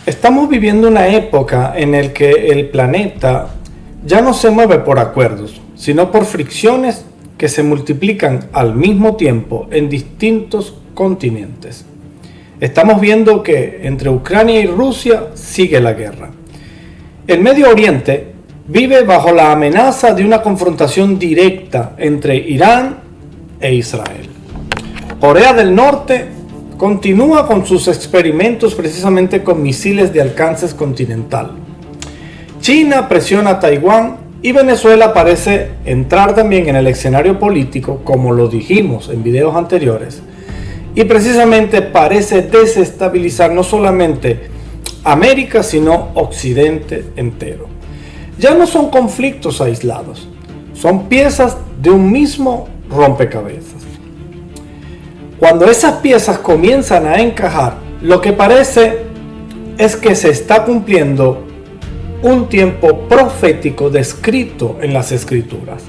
Estamos viviendo una época en la que el planeta ya no se mueve por acuerdos, sino por fricciones que se multiplican al mismo tiempo en distintos continentes. Estamos viendo que entre Ucrania y Rusia sigue la guerra. El Medio Oriente vive bajo la amenaza de una confrontación directa entre Irán e Israel. Corea del Norte continúa con sus experimentos precisamente con misiles de alcance continental. China presiona a Taiwán y Venezuela parece entrar también en el escenario político, como lo dijimos en videos anteriores, y precisamente parece desestabilizar no solamente América, sino Occidente entero. Ya no son conflictos aislados, son piezas de un mismo rompecabezas. Cuando esas piezas comienzan a encajar, lo que parece es que se está cumpliendo un tiempo profético descrito en las Escrituras.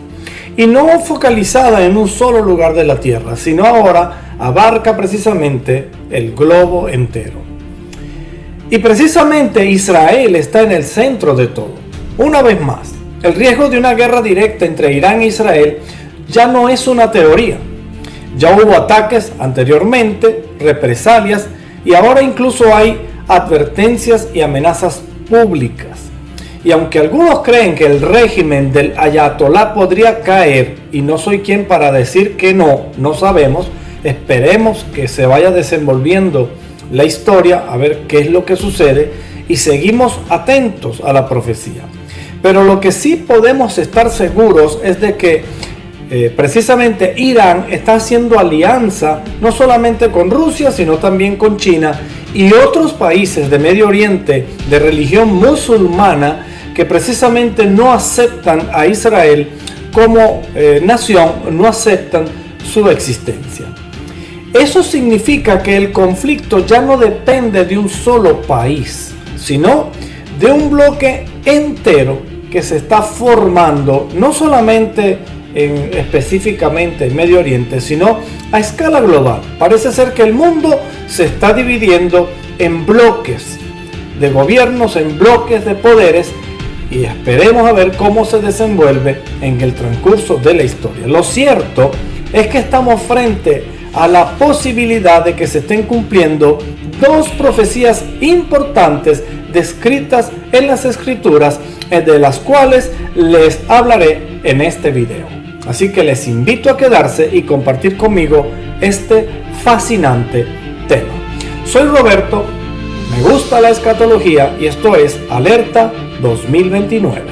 Y no focalizada en un solo lugar de la tierra, sino ahora abarca precisamente el globo entero. Y precisamente Israel está en el centro de todo. Una vez más, el riesgo de una guerra directa entre Irán e Israel ya no es una teoría. Ya hubo ataques anteriormente, represalias, y ahora incluso hay advertencias y amenazas públicas. Y aunque algunos creen que el régimen del ayatolá podría caer, y no soy quien para decir que no sabemos, esperemos que se vaya desenvolviendo la historia, a ver qué es lo que sucede, y seguimos atentos a la profecía. Pero lo que sí podemos estar seguros es de que precisamente Irán está haciendo alianza no solamente con Rusia, sino también con China y otros países de Medio Oriente de religión musulmana que precisamente no aceptan a Israel como nación, no aceptan su existencia. Eso significa que el conflicto ya no depende de un solo país, sino de un bloque entero que se está formando, no solamente específicamente en Medio Oriente, sino a escala global. Parece ser que el mundo se está dividiendo en bloques de gobiernos, en bloques de poderes, y esperemos a ver cómo se desenvuelve en el transcurso de la historia. Lo cierto es que estamos frente a la posibilidad de que se estén cumpliendo dos profecías importantes descritas en las Escrituras, de las cuales les hablaré en este video. Así que les invito a quedarse y compartir conmigo este fascinante tema. Soy Roberto, me gusta la escatología y esto es Alerta 2029.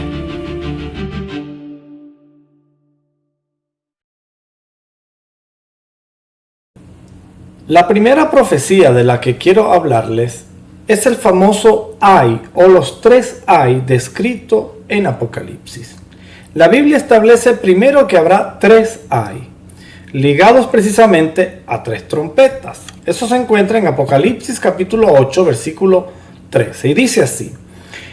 La primera profecía de la que quiero hablarles es el famoso ay o los tres ay descrito en Apocalipsis. La Biblia establece primero que habrá tres ay, ligados precisamente a tres trompetas. Eso se encuentra en Apocalipsis capítulo 8, versículo 13, y dice así: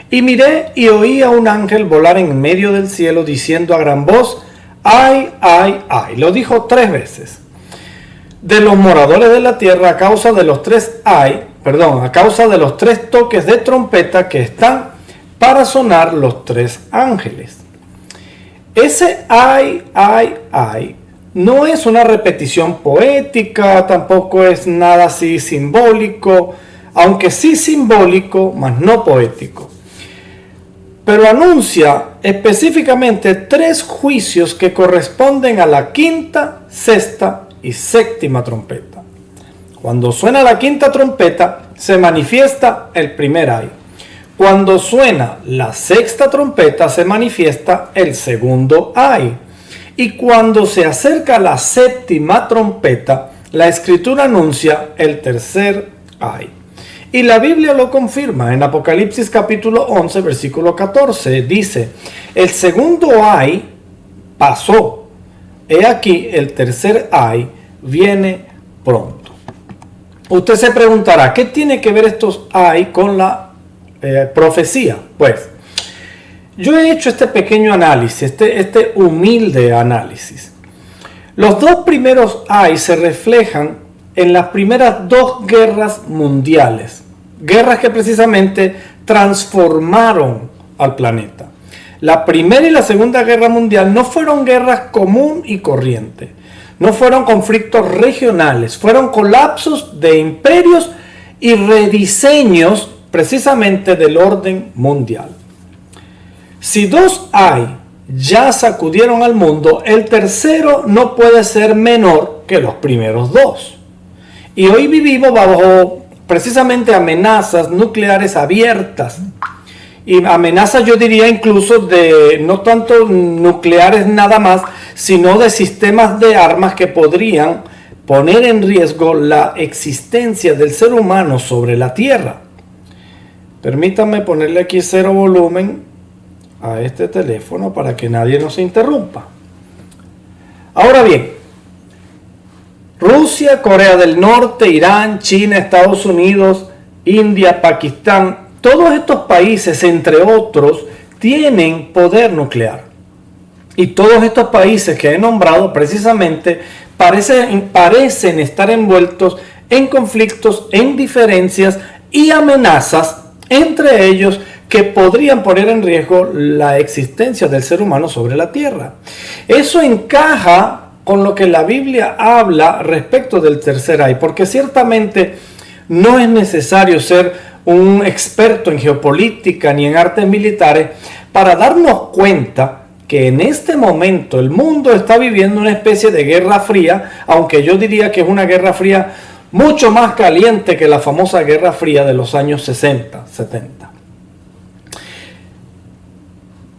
y miré y oí a un ángel volar en medio del cielo diciendo a gran voz, ay, ay, ay. Lo dijo tres veces. De los moradores de la tierra a causa de los tres toques de trompeta que están para sonar los tres ángeles. Ese ay, ay, ay no es una repetición poética, tampoco es nada así simbólico, aunque sí simbólico, mas no poético. Pero anuncia específicamente tres juicios que corresponden a la quinta, sexta y séptima trompeta. Cuando suena la quinta trompeta, se manifiesta el primer ay. Cuando suena la sexta trompeta, se manifiesta el segundo ay. Y cuando se acerca la séptima trompeta, la Escritura anuncia el tercer ay. Y la Biblia lo confirma en Apocalipsis capítulo 11, versículo 14. Dice, el segundo ay pasó. He aquí, el tercer ay viene pronto. Usted se preguntará, ¿qué tiene que ver estos ay con la profecía? Pues, yo he hecho este pequeño análisis, este humilde análisis. Los dos primeros ay se reflejan en las primeras dos guerras mundiales, guerras que precisamente transformaron al planeta. La Primera y la Segunda Guerra Mundial no fueron guerras común y corriente, no fueron conflictos regionales, fueron colapsos de imperios y rediseños precisamente del orden mundial. Si dos hay ya sacudieron al mundo, el tercero no puede ser menor que los primeros dos. Y hoy vivimos bajo precisamente amenazas nucleares abiertas. Y amenazas, yo diría, incluso de no tanto nucleares nada más, sino de sistemas de armas que podrían poner en riesgo la existencia del ser humano sobre la Tierra. Permítanme ponerle aquí 0 volumen a este teléfono para que nadie nos interrumpa. Ahora bien, Rusia, Corea del Norte, Irán, China, Estados Unidos, India, Pakistán, todos estos países, entre otros, tienen poder nuclear. Y todos estos países que he nombrado precisamente parecen estar envueltos en conflictos, en diferencias y amenazas entre ellos que podrían poner en riesgo la existencia del ser humano sobre la Tierra. Eso encaja con lo que la Biblia habla respecto del tercer Reich, porque ciertamente no es necesario ser un experto en geopolítica ni en artes militares para darnos cuenta que en este momento el mundo está viviendo una especie de guerra fría, aunque yo diría que es una guerra fría mucho más caliente que la famosa Guerra Fría de los años 60, 70.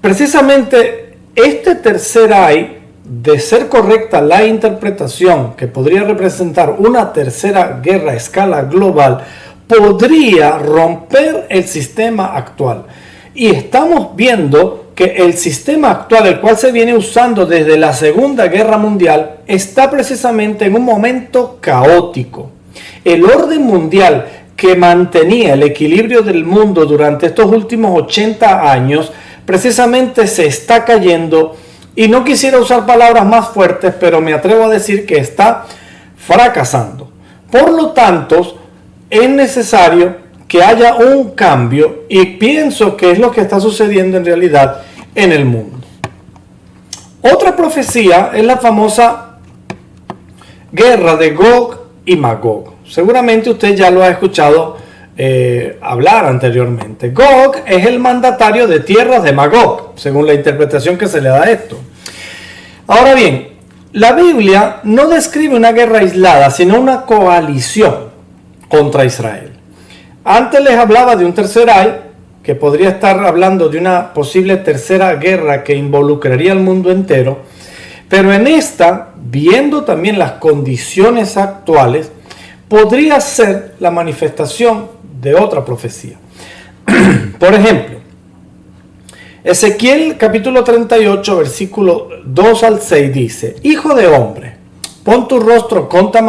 Precisamente este tercer Reich, de ser correcta la interpretación que podría representar una tercera guerra a escala global, podría romper el sistema actual. Y estamos viendo que el sistema actual, el cual se viene usando desde la Segunda Guerra Mundial, está precisamente en un momento caótico. El orden mundial que mantenía el equilibrio del mundo durante estos últimos 80 años, precisamente se está cayendo, y no quisiera usar palabras más fuertes, pero me atrevo a decir que está fracasando. Por lo tanto, es necesario que haya un cambio, y pienso que es lo que está sucediendo en realidad en el mundo. Otra profecía es la famosa guerra de Gog y Magog. Seguramente usted ya lo ha escuchado hablar anteriormente. Gog es el mandatario de tierras de Magog, según la interpretación que se le da a esto. Ahora bien, la Biblia no describe una guerra aislada, sino una coalición contra Israel. Antes les hablaba de un tercer Reich, que podría estar hablando de una posible tercera guerra que involucraría al mundo entero, pero en esta, viendo también las condiciones actuales, podría ser la manifestación de otra profecía. Por ejemplo, Ezequiel capítulo 38, versículo 2 al 6 dice: Hijo de hombre, pon tu rostro contra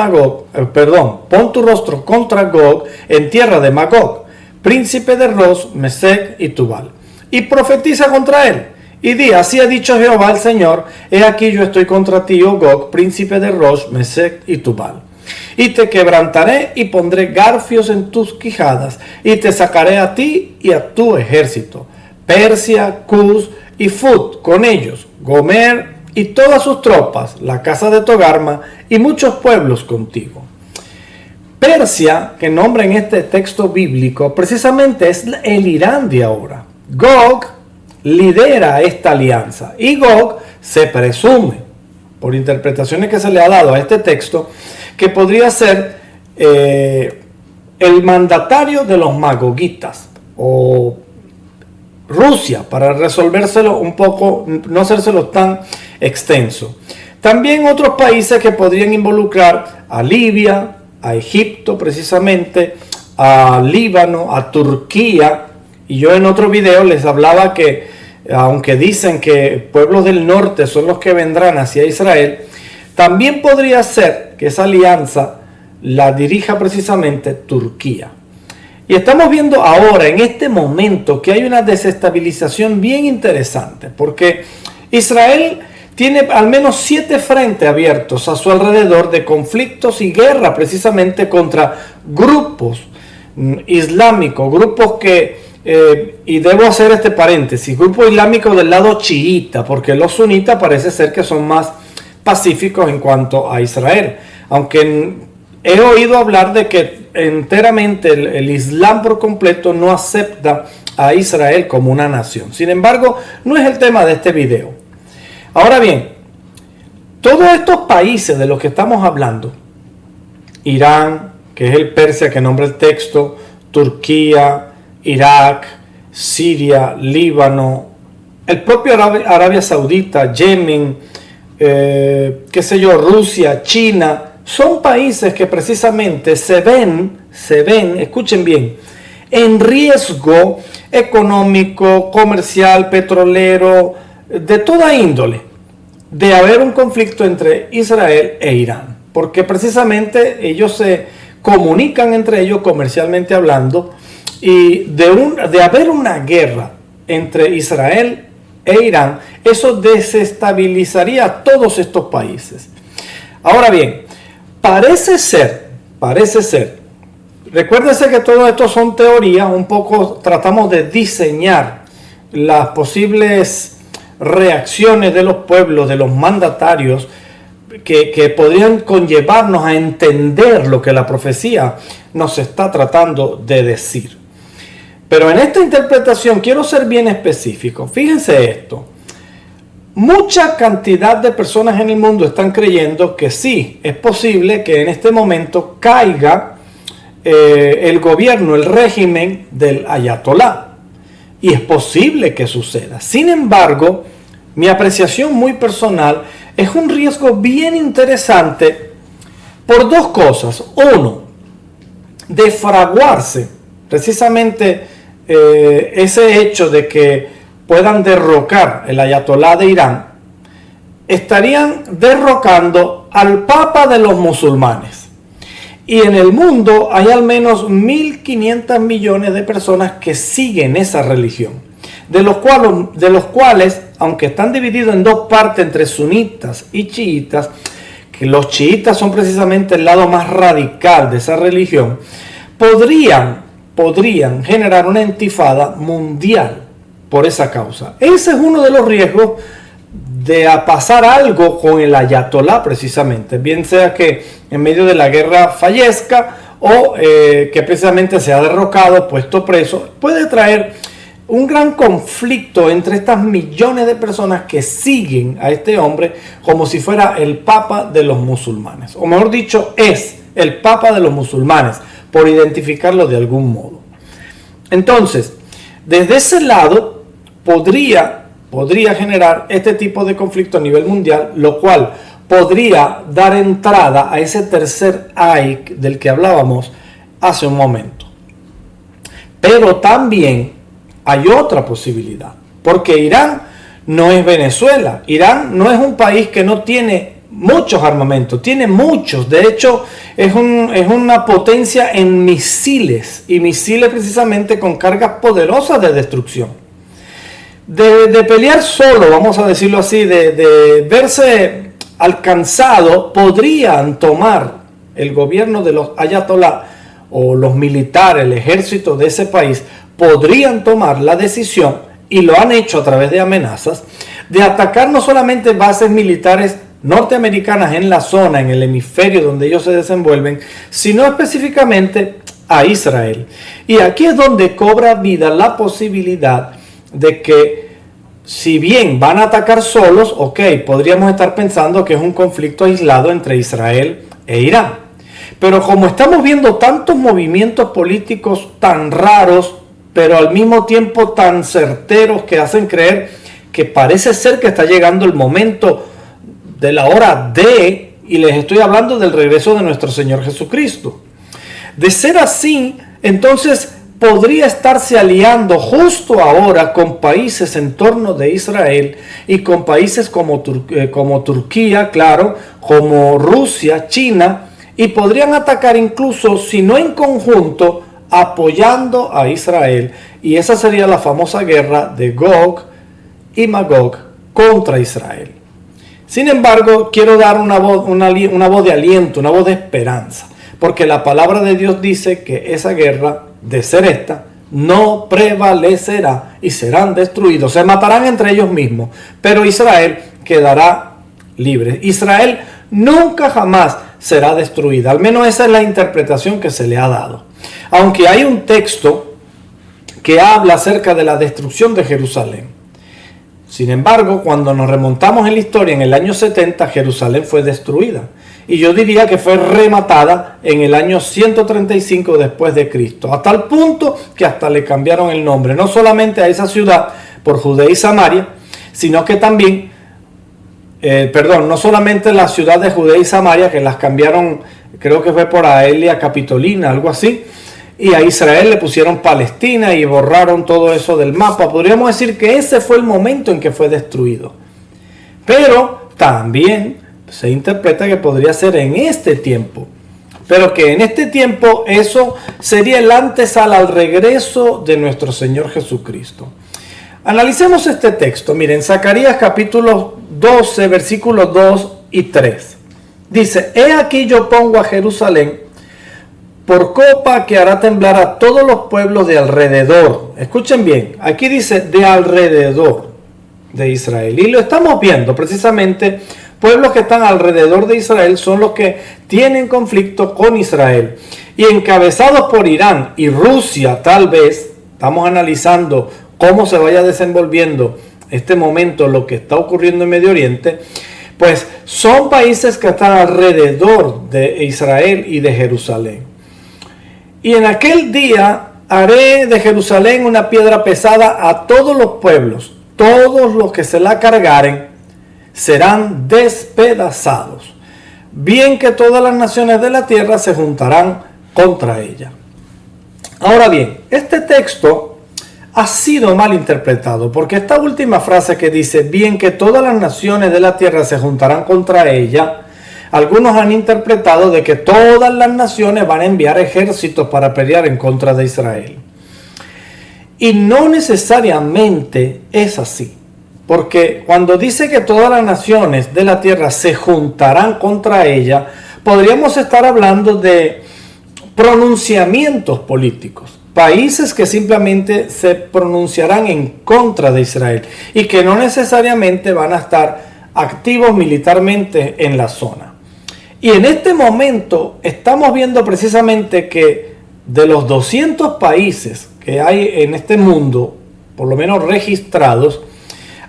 Gog en tierra de Magog, príncipe de Ros, Mesec y Tubal, y profetiza contra él. Y di: así ha dicho Jehová el Señor, he aquí yo estoy contra ti, oh Gog, príncipe de Ros, Mesec y Tubal. Y te quebrantaré y pondré garfios en tus quijadas, y te sacaré a ti y a tu ejército, Persia, Cus y Fut con ellos, Gomer y todas sus tropas, la casa de Togarma y muchos pueblos contigo. Persia, que nombra en este texto bíblico, precisamente es el Irán de ahora. Gog lidera esta alianza y Gog se presume, por interpretaciones que se le ha dado a este texto, que podría ser el mandatario de los magogitas o Rusia, para resolvérselo un poco, no hacérselo tan extenso. También otros países que podrían involucrar a Libia, a Egipto precisamente, a Líbano, a Turquía. Y yo en otro video les hablaba que, aunque dicen que pueblos del norte son los que vendrán hacia Israel, también podría ser que esa alianza la dirija precisamente Turquía. Y estamos viendo ahora, en este momento, que hay una desestabilización bien interesante, porque Israel tiene al menos 7 frentes abiertos a su alrededor de conflictos y guerra precisamente contra grupos islámicos, grupos que, y debo hacer este paréntesis, grupos islámicos del lado chiita, porque los sunitas parece ser que son más pacíficos en cuanto a Israel, aunque he oído hablar de que enteramente el Islam por completo no acepta a Israel como una nación. Sin embargo, no es el tema de este video. Ahora bien, todos estos países de los que estamos hablando, Irán, que es el Persia que nombra el texto, Turquía, Irak, Siria, Líbano, el propio Arabia Saudita, Yemen, Rusia, China, son países que precisamente se ven, escuchen bien, en riesgo económico, comercial, petrolero, de toda índole, de haber un conflicto entre Israel e Irán, porque precisamente ellos se comunican entre ellos comercialmente hablando, y de haber una guerra entre Israel e Irán, eso desestabilizaría a todos estos países. Ahora bien, parece ser, recuérdense que todo esto son teorías, un poco tratamos de diseñar las posibles reacciones de los pueblos, de los mandatarios, que podrían conllevarnos a entender lo que la profecía nos está tratando de decir. Pero en esta interpretación quiero ser bien específico. Fíjense esto. Mucha cantidad de personas en el mundo están creyendo que sí, es posible que en este momento caiga el gobierno, el régimen del ayatolá. Y es posible que suceda. Sin embargo, mi apreciación muy personal es un riesgo bien interesante por dos cosas. Uno, de fraguarse precisamente ese hecho de que puedan derrocar el ayatolá de Irán, estarían derrocando al papa de los musulmanes. Y en el mundo hay al menos 1.500 millones de personas que siguen esa religión, de los cuales, aunque están divididos en dos partes entre sunitas y chiitas, que los chiitas son precisamente el lado más radical de esa religión, podrían generar una intifada mundial por esa causa. Ese es uno de los riesgos de pasar algo con el ayatolá precisamente, bien sea que en medio de la guerra fallezca o que precisamente sea derrocado, puesto preso. Puede traer un gran conflicto entre estas millones de personas que siguen a este hombre como si fuera el papa de los musulmanes, o mejor dicho, es el papa de los musulmanes, por identificarlo de algún modo. Entonces, desde ese lado podría generar este tipo de conflicto a nivel mundial, lo cual podría dar entrada a ese tercer AIC del que hablábamos hace un momento. Pero también hay otra posibilidad, porque Irán no es Venezuela. Irán no es un país que no tiene muchos armamentos, tiene muchos. De hecho, es una potencia en misiles, y misiles precisamente con cargas poderosas de destrucción. De pelear solo, vamos a decirlo así, de verse alcanzado, podrían tomar el gobierno de los ayatolá o los militares, el ejército de ese país, podrían tomar la decisión, y lo han hecho a través de amenazas, de atacar no solamente bases militares norteamericanas en la zona, en el hemisferio donde ellos se desenvuelven, sino específicamente a Israel. Y aquí es donde cobra vida la posibilidad de que, si bien van a atacar solos, podríamos estar pensando que es un conflicto aislado entre Israel e Irán. Pero como estamos viendo tantos movimientos políticos tan raros, pero al mismo tiempo tan certeros, que hacen creer que parece ser que está llegando el momento de la hora D, y les estoy hablando del regreso de nuestro Señor Jesucristo. De ser así, entonces podría estarse aliando justo ahora con países en torno de Israel y con países como Turquía, claro, como Rusia, China, y podrían atacar incluso, si no en conjunto, apoyando a Israel, y esa sería la famosa guerra de Gog y Magog contra Israel. Sin embargo, quiero dar una voz de aliento, una voz de esperanza, porque la palabra de Dios dice que esa guerra de ser esta, no prevalecerá y serán destruidos. Se matarán entre ellos mismos, pero Israel quedará libre. Israel nunca jamás será destruida. Al menos esa es la interpretación que se le ha dado. Aunque hay un texto que habla acerca de la destrucción de Jerusalén. Sin embargo, cuando nos remontamos en la historia, en el año 70, Jerusalén fue destruida. Y yo diría que fue rematada en el año 135 después de Cristo. A tal punto que hasta le cambiaron el nombre. No solamente a esa ciudad por Judea y Samaria, sino que también, no solamente la ciudad de Judea y Samaria, que las cambiaron, creo que fue por Aelia Capitolina, algo así. Y a Israel le pusieron Palestina y borraron todo eso del mapa. Podríamos decir que ese fue el momento en que fue destruido. Pero también se interpreta que podría ser en este tiempo. Pero que en este tiempo eso sería el antesala al regreso de nuestro Señor Jesucristo. Analicemos este texto. Miren, Zacarías capítulo 12, versículos 2 y 3. Dice: he aquí yo pongo a Jerusalén por copa que hará temblar a todos los pueblos de alrededor. Escuchen bien, aquí dice de alrededor de Israel. Y lo estamos viendo precisamente, pueblos que están alrededor de Israel son los que tienen conflicto con Israel. Y encabezados por Irán y Rusia, tal vez, estamos analizando cómo se vaya desenvolviendo este momento, lo que está ocurriendo en Medio Oriente, pues son países que están alrededor de Israel y de Jerusalén. Y en aquel día haré de Jerusalén una piedra pesada a todos los pueblos. Todos los que se la cargaren serán despedazados. Bien que todas las naciones de la tierra se juntarán contra ella. Ahora bien, este texto ha sido mal interpretado, porque esta última frase que dice, bien que todas las naciones de la tierra se juntarán contra ella, algunos han interpretado de que todas las naciones van a enviar ejércitos para pelear en contra de Israel. Y no necesariamente es así, porque cuando dice que todas las naciones de la tierra se juntarán contra ella, podríamos estar hablando de pronunciamientos políticos. Países que simplemente se pronunciarán en contra de Israel y que no necesariamente van a estar activos militarmente en la zona. Y en este momento estamos viendo precisamente que de los 200 países que hay en este mundo, por lo menos registrados,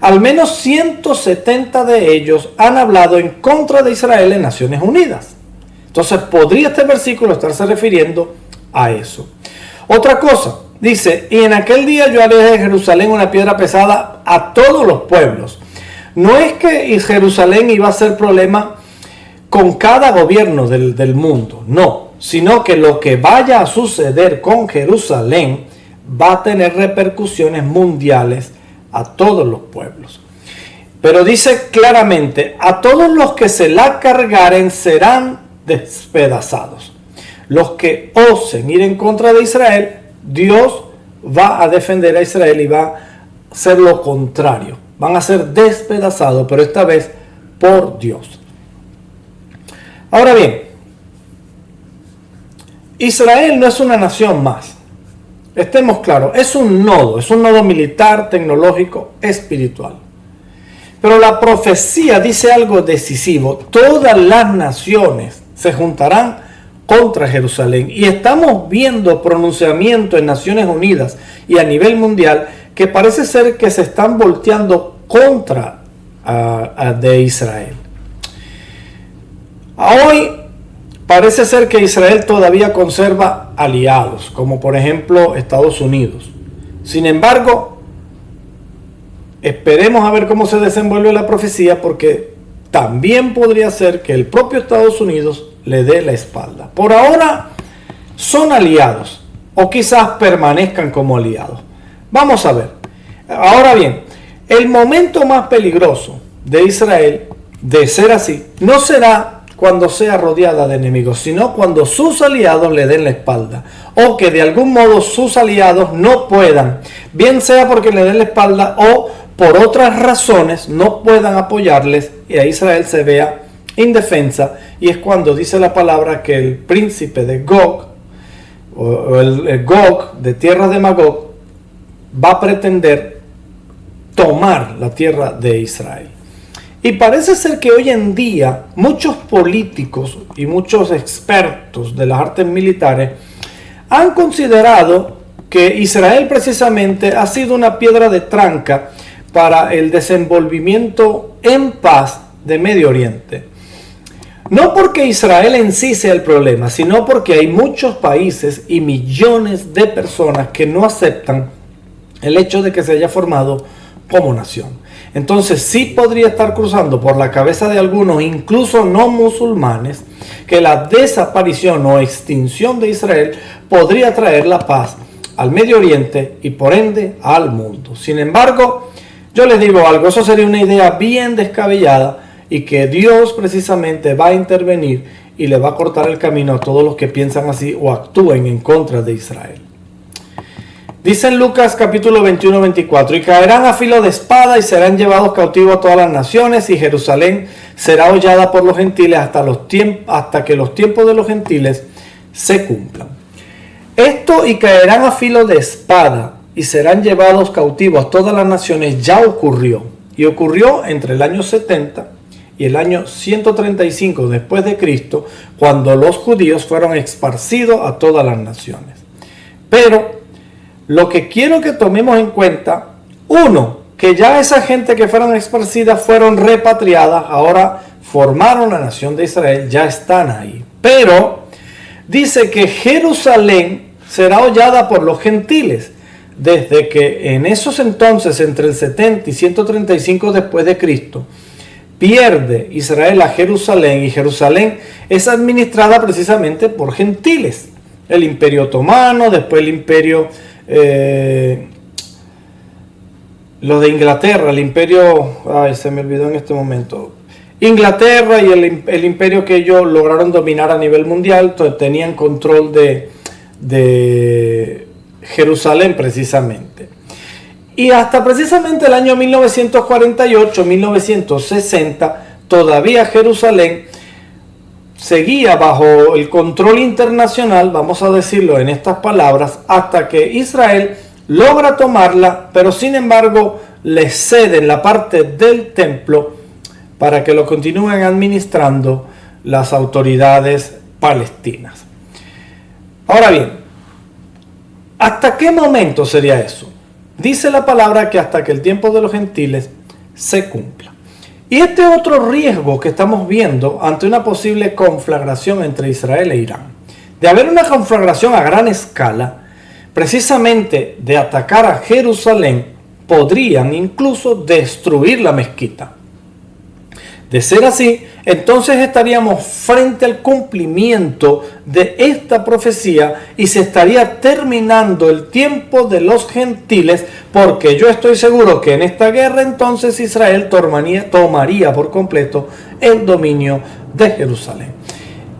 al menos 170 de ellos han hablado en contra de Israel en Naciones Unidas. Entonces podría este versículo estarse refiriendo a eso. Otra cosa, dice, y en aquel día yo haré de Jerusalén una piedra pesada a todos los pueblos. No es que Jerusalén iba a ser problema con cada gobierno del mundo, no, sino que lo que vaya a suceder con Jerusalén va a tener repercusiones mundiales a todos los pueblos. Pero dice claramente, a todos los que se la cargaren serán despedazados. Los que osen ir en contra de Israel, Dios va a defender a Israel y va a hacer lo contrario. Van a ser despedazados, pero esta vez por Dios. Ahora bien, Israel no es una nación más. Estemos claros, es un nodo militar, tecnológico, espiritual. Pero la profecía dice algo decisivo. Todas las naciones se juntarán contra Jerusalén. Y estamos viendo pronunciamientos en Naciones Unidas y a nivel mundial que parece ser que se están volteando contra de Israel. Hoy parece ser que Israel todavía conserva aliados, como por ejemplo Estados Unidos. Sin embargo, esperemos a ver cómo se desenvuelve la profecía, porque también podría ser que el propio Estados Unidos le dé la espalda. Por ahora son aliados, o quizás permanezcan como aliados. Vamos a ver. Ahora bien, el momento más peligroso de Israel, de ser así, no será cuando sea rodeada de enemigos, sino cuando sus aliados le den la espalda, o que de algún modo sus aliados no puedan, bien sea porque le den la espalda o por otras razones no puedan apoyarles y a Israel se vea indefensa. Y es cuando dice la palabra que el príncipe de Gog, o el Gog, de tierras de Magog, va a pretender tomar la tierra de Israel. Y parece ser que hoy en día muchos políticos y muchos expertos de las artes militares han considerado que Israel precisamente ha sido una piedra de tranca para el desenvolvimiento en paz de Medio Oriente. No porque Israel en sí sea el problema, sino porque hay muchos países y millones de personas que no aceptan el hecho de que se haya formado como nación. Entonces sí podría estar cruzando por la cabeza de algunos, incluso no musulmanes, que la desaparición o extinción de Israel podría traer la paz al Medio Oriente y por ende al mundo. Sin embargo, yo les digo algo, eso sería una idea bien descabellada y que Dios precisamente va a intervenir y le va a cortar el camino a todos los que piensan así o actúen en contra de Israel. Dice en Lucas capítulo 21-24, y caerán a filo de espada y serán llevados cautivos a todas las naciones, y Jerusalén será hollada por los gentiles hasta que los tiempos de los gentiles se cumplan. Esto y caerán a filo de espada y serán llevados cautivos a todas las naciones ya ocurrió. Y ocurrió entre el año 70 y el año 135 después de Cristo, cuando los judíos fueron esparcidos a todas las naciones. Pero lo que quiero que tomemos en cuenta, uno, que ya esa gente que fueron esparcidas fueron repatriadas, ahora formaron la nación de Israel, ya están ahí. Pero dice que Jerusalén será hollada por los gentiles, desde que en esos entonces, entre el 70 y 135 después de Cristo, pierde Israel a Jerusalén, y Jerusalén es administrada precisamente por gentiles. El Imperio Otomano, después el Imperio lo de Inglaterra, el imperio, se me olvidó en este momento, Inglaterra y el imperio que ellos lograron dominar a nivel mundial, tenían control de Jerusalén precisamente. Y hasta precisamente el año 1948-1960, todavía Jerusalén seguía bajo el control internacional, vamos a decirlo en estas palabras, hasta que Israel logra tomarla, pero sin embargo le ceden la parte del templo para que lo continúen administrando las autoridades palestinas. Ahora bien, ¿hasta qué momento sería eso? Dice la palabra que hasta que el tiempo de los gentiles se cumpla. Y este es otro riesgo que estamos viendo ante una posible conflagración entre Israel e Irán. De haber una conflagración a gran escala, precisamente de atacar a Jerusalén, podrían incluso destruir la mezquita. De ser así, entonces estaríamos frente al cumplimiento de esta profecía y se estaría terminando el tiempo de los gentiles, porque yo estoy seguro que en esta guerra entonces Israel tomaría por completo el dominio de Jerusalén.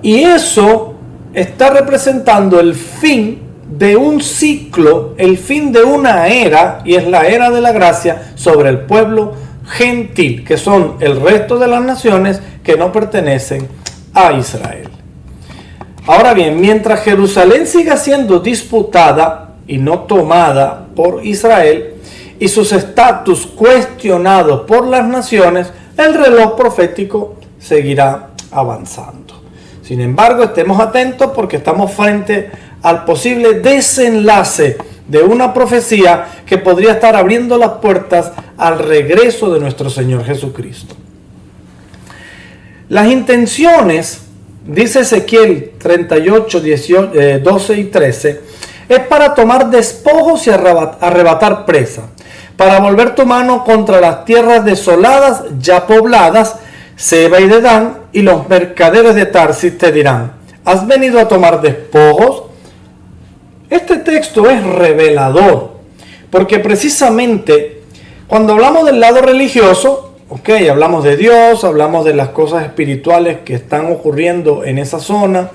Y eso está representando el fin de un ciclo, el fin de una era, y es la era de la gracia sobre el pueblo gentil, que son el resto de las naciones que no pertenecen a Israel. Ahora bien, mientras Jerusalén siga siendo disputada y no tomada por Israel y sus estatus cuestionados por las naciones, el reloj profético seguirá avanzando. Sin embargo, estemos atentos porque estamos frente al posible desenlace de una profecía que podría estar abriendo las puertas al regreso de nuestro Señor Jesucristo. Las intenciones, dice Ezequiel 38, 12 y 13, es para tomar despojos y arrebatar presa, para volver tu mano contra las tierras desoladas ya pobladas, Seba y Dedán, y los mercaderes de Tarsis te dirán, ¿has venido a tomar despojos? Este texto es revelador, porque precisamente cuando hablamos del lado religioso, hablamos de Dios, hablamos de las cosas espirituales que están ocurriendo en esa zona,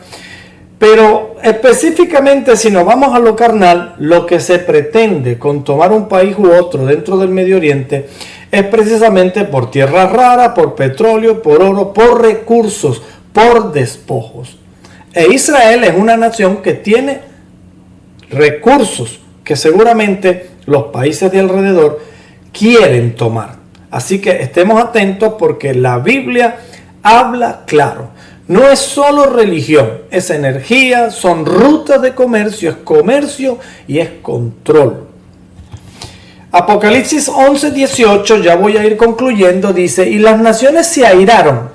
pero específicamente si nos vamos a lo carnal, lo que se pretende con tomar un país u otro dentro del Medio Oriente es precisamente por tierras raras, por petróleo, por oro, por recursos, por despojos. E Israel es una nación que tiene recursos que seguramente los países de alrededor quieren tomar. Así que estemos atentos porque la Biblia habla claro. No es solo religión, es energía, son rutas de comercio, es comercio y es control. Apocalipsis 11:18, ya voy a ir concluyendo, dice: y las naciones se airaron,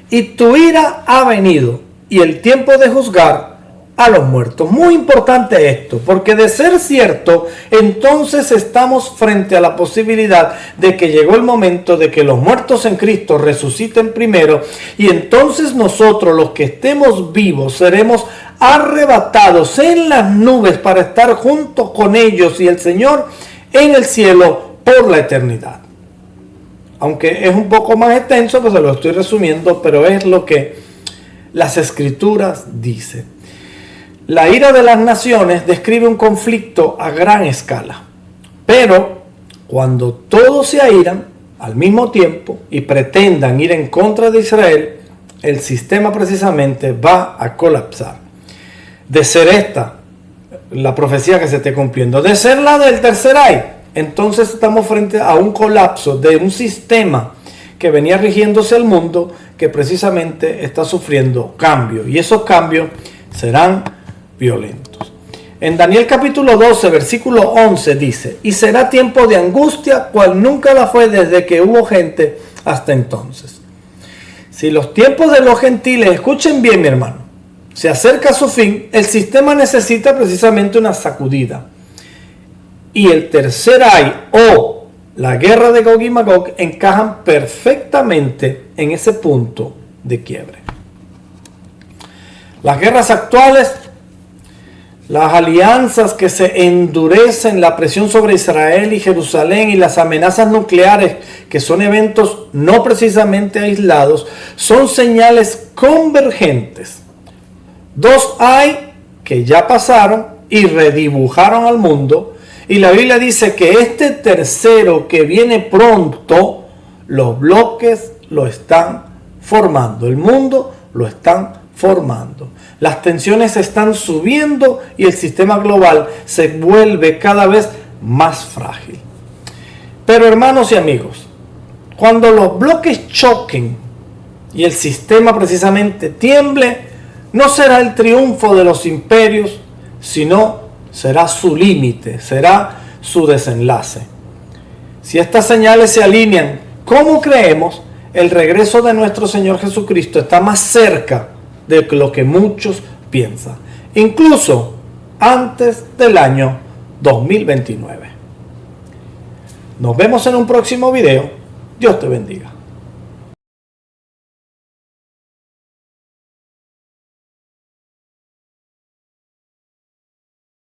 y tu ira ha venido, y el tiempo de juzgar a los muertos. Muy importante esto, porque de ser cierto, entonces estamos frente a la posibilidad de que llegó el momento de que los muertos en Cristo resuciten primero, y entonces nosotros, los que estemos vivos, seremos arrebatados en las nubes para estar junto con ellos y el Señor en el cielo por la eternidad. Aunque es un poco más extenso, pues se lo estoy resumiendo, pero es lo que las Escrituras dicen. La ira de las naciones describe un conflicto a gran escala, pero cuando todos se airan al mismo tiempo y pretendan ir en contra de Israel, el sistema precisamente va a colapsar. De ser esta la profecía que se esté cumpliendo, de ser la del tercer ay, entonces estamos frente a un colapso de un sistema que venía rigiéndose el mundo, que precisamente está sufriendo cambios, y esos cambios serán violentos. En Daniel capítulo 12, versículo 11 dice: y será tiempo de angustia, cual nunca la fue desde que hubo gente hasta entonces. Si los tiempos de los gentiles, escuchen bien mi hermano, se acerca a su fin, el sistema necesita precisamente una sacudida. Y el tercer ay o la guerra de Gog y Magog encajan perfectamente en ese punto de quiebre. Las guerras actuales, las alianzas que se endurecen, la presión sobre Israel y Jerusalén y las amenazas nucleares, que son eventos no precisamente aislados, son señales convergentes. Dos hay que ya pasaron y redibujaron al mundo, y la Biblia dice que este tercero que viene pronto, los bloques lo están formando, el mundo lo están formando. Las tensiones están subiendo y el sistema global se vuelve cada vez más frágil. Pero hermanos y amigos, cuando los bloques choquen y el sistema precisamente tiemble, no será el triunfo de los imperios, sino será su límite, será su desenlace. Si estas señales se alinean como creemos, el regreso de nuestro Señor Jesucristo está más cerca de lo que muchos piensan, incluso antes del año 2029. Nos vemos en un próximo video. Dios te bendiga.